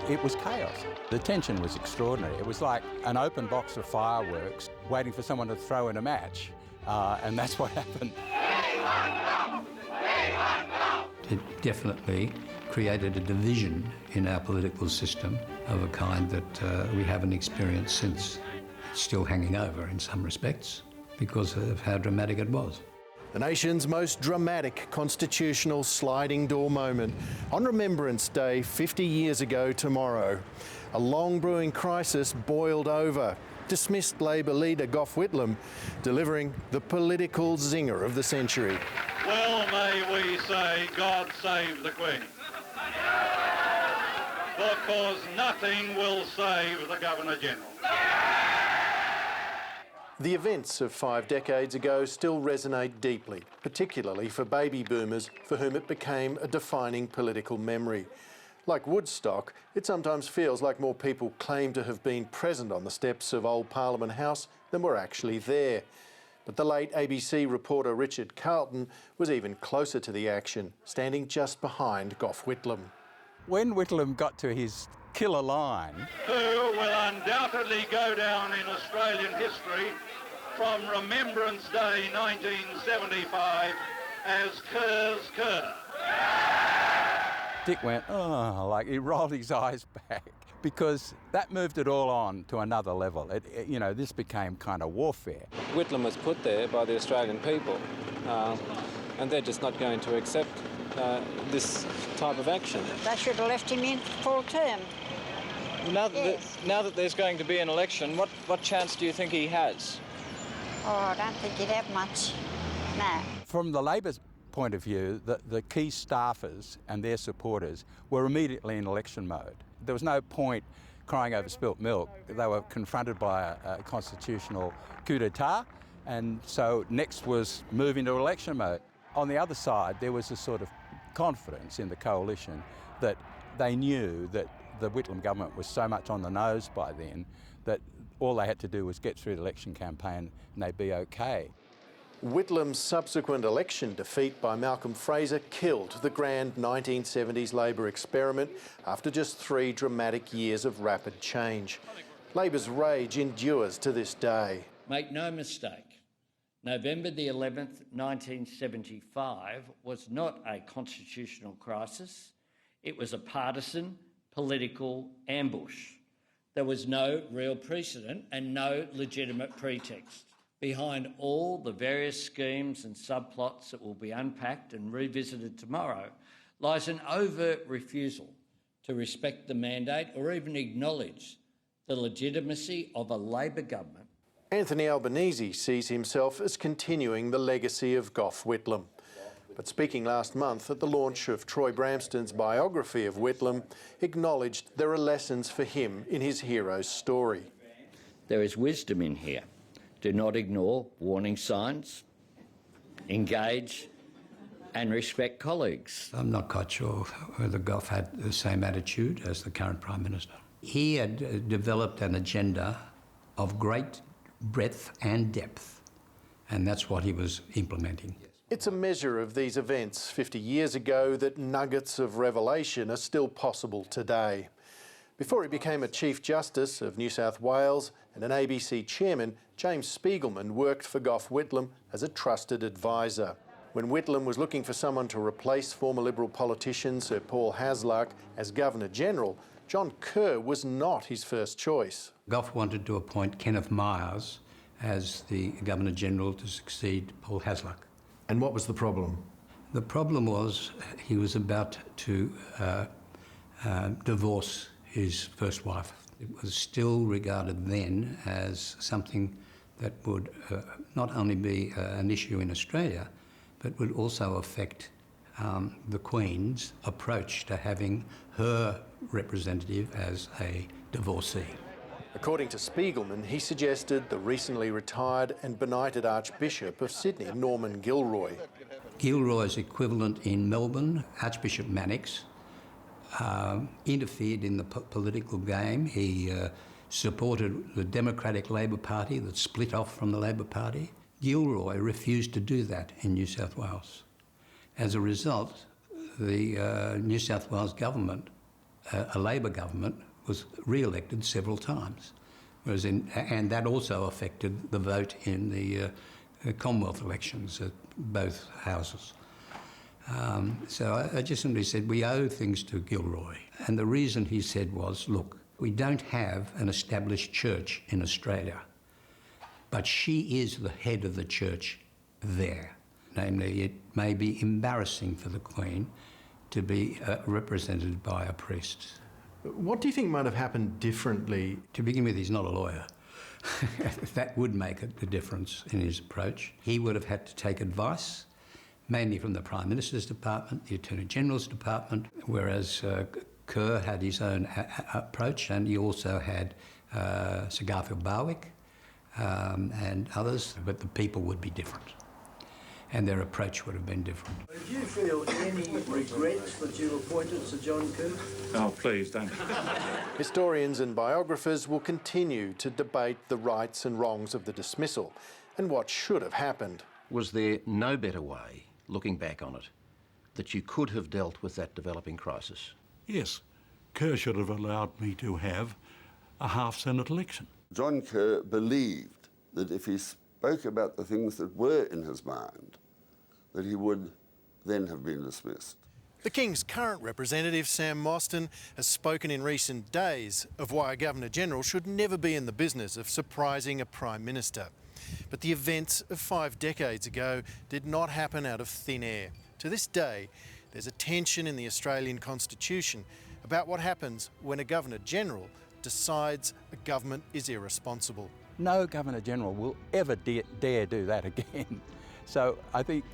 It was chaos. The tension was extraordinary. It was like an open box of fireworks waiting for someone to throw in a match, and that's what happened. It definitely created a division in our political system of a kind that we haven't experienced since. It's still hanging over in some respects because of how dramatic it was. The nation's most dramatic constitutional sliding door moment on Remembrance Day 50 years ago tomorrow. A long brewing crisis boiled over. Dismissed Labor leader Gough Whitlam delivering the political zinger of the century. Well may we say, God save the Queen. Because nothing will save the Governor-General. The events of 5 decades ago still resonate deeply, particularly for baby boomers for whom it became a defining political memory. Like Woodstock, it sometimes feels like more people claim to have been present on the steps of Old Parliament House than were actually there. But the late ABC reporter Richard Carlton was even closer to the action, standing just behind Gough Whitlam. When Whitlam got to his killer line, who will undoubtedly go down in Australian history from Remembrance Day 1975 as Kerr's Kerr. Dick went, oh, like he rolled his eyes back because that moved it all on to another level. This became kind of warfare. Whitlam was put there by the Australian people and they're just not going to accept this type of action. They should have left him in full term. Now that there's going to be an election, what chance do you think he has? Oh, I don't think he'd have much, no. From the Labor's point of view, the key staffers and their supporters were immediately in election mode. There was no point crying over spilt milk. They were confronted by a constitutional coup d'etat, and so next was move into election mode. On the other side, there was a sort of confidence in the coalition that they knew that the Whitlam government was so much on the nose by then that all they had to do was get through the election campaign and they'd be okay. Whitlam's subsequent election defeat by Malcolm Fraser killed the grand 1970s Labor experiment after just 3 dramatic years of rapid change. Labor's rage endures to this day. Make no mistake, November the 11th, 1975 was not a constitutional crisis. It was a partisan political ambush. There was no real precedent and no legitimate pretext. Behind all the various schemes and subplots that will be unpacked and revisited tomorrow lies an overt refusal to respect the mandate or even acknowledge the legitimacy of a Labor government. Anthony Albanese sees himself as continuing the legacy of Gough Whitlam. But speaking last month at the launch of Troy Bramston's biography of Whitlam, acknowledged there are lessons for him in his hero's story. There is wisdom in here. Do not ignore warning signs, engage and respect colleagues. I'm not quite sure whether Gough had the same attitude as the current Prime Minister. He had developed an agenda of great breadth and depth, and that's what he was implementing. It's a measure of these events 50 years ago that nuggets of revelation are still possible today. Before he became a Chief Justice of New South Wales and an ABC chairman, James Spiegelman worked for Gough Whitlam as a trusted advisor. When Whitlam was looking for someone to replace former Liberal politician Sir Paul Hasluck as Governor-General, John Kerr was not his first choice. Gough wanted to appoint Kenneth Myers as the Governor-General to succeed Paul Hasluck. And what was the problem? The problem was he was about to divorce his first wife. It was still regarded then as something that would not only be an issue in Australia, but would also affect the Queen's approach to having her representative as a divorcee. According to Spiegelman, he suggested the recently retired and benighted Archbishop of Sydney, Norman Gilroy. Gilroy's equivalent in Melbourne, Archbishop Mannix, interfered in the political game. He supported the Democratic Labor Party that split off from the Labor Party. Gilroy refused to do that in New South Wales. As a result, the New South Wales government a Labor government was re-elected several times, and that also affected the vote in the Commonwealth elections at both houses. So I just simply said, we owe things to Gilroy. And the reason he said was, look, we don't have an established church in Australia, but she is the head of the church there. Namely, it may be embarrassing for the Queen to be represented by a priest. What do you think might have happened differently? To begin with, he's not a lawyer. That would make a difference in his approach. He would have had to take advice, mainly from the Prime Minister's Department, the Attorney General's Department, whereas Kerr had his own approach, and he also had Sir Garfield Barwick and others, but the people would be different, and their approach would have been different. Do you feel any regrets that you appointed Sir John Kerr? Oh, please don't. Historians and biographers will continue to debate the rights and wrongs of the dismissal and what should have happened. Was there no better way, looking back on it, that you could have dealt with that developing crisis? Yes, Kerr should have allowed me to have a half-Senate election. John Kerr believed that if he spoke about the things that were in his mind, that he would then have been dismissed. The King's current representative, Sam Mostyn, has spoken in recent days of why a Governor-General should never be in the business of surprising a Prime Minister. But the events of 5 decades ago did not happen out of thin air. To this day, there's a tension in the Australian Constitution about what happens when a Governor-General decides a government is irresponsible. No Governor-General will ever dare do that again. So I think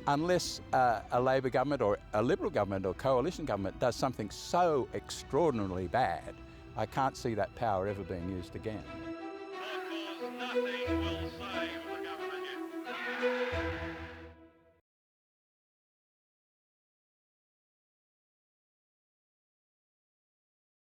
unless a Labor government or a Liberal government or coalition government does something so extraordinarily bad, I can't see that power ever being used again. Because nothing will